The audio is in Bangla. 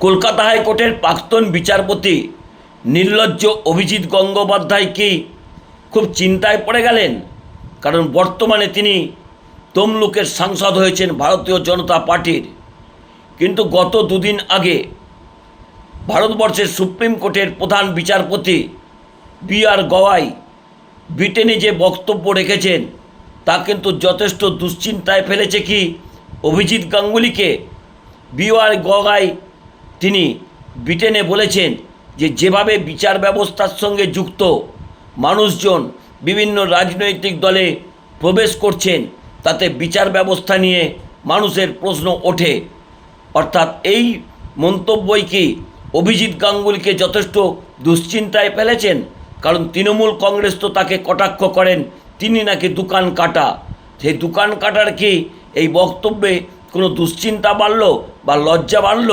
কলকাতা হাইকোর্টের প্রাক্তন বিচারপতি নির্লজ্জ অভিজিৎ গঙ্গোপাধ্যায় কি খুব চিন্তায় পড়ে গেলেন? কারণ বর্তমানে তিনি তমলুকের সাংসদ হয়েছেন ভারতীয় জনতা পার্টির। কিন্তু গত দুদিন আগে ভারতবর্ষের সুপ্রিম কোর্টের প্রধান বিচারপতি বি.আর. গওয়াই ব্রিটেনে যে বক্তব্য রেখেছেন তা কিন্তু যথেষ্ট দুশ্চিন্তায় ফেলেছে কি অভিজিৎ গাঙ্গুলিকে। বি.আর. গওয়াই তিনি ব্রিটেনে বলেছেন যে যেভাবে বিচার ব্যবস্থার সঙ্গে যুক্ত মানুষজন বিভিন্ন রাজনৈতিক দলে প্রবেশ করছেন তাতে বিচার ব্যবস্থা নিয়ে মানুষের প্রশ্ন ওঠে। অর্থাৎ এই মন্তব্যই কি অভিজিৎ গাঙ্গুলিকে যথেষ্ট দুশ্চিন্তায় ফেলেছেন? কারণ তৃণমূল কংগ্রেস তো তাকে কটাক্ষ করেন তিনি নাকি দোকান কাটা। সেই দোকান কাটার কি এই বক্তব্যে কোনো দুশ্চিন্তা বাড়ল বা লজ্জা বাড়ল?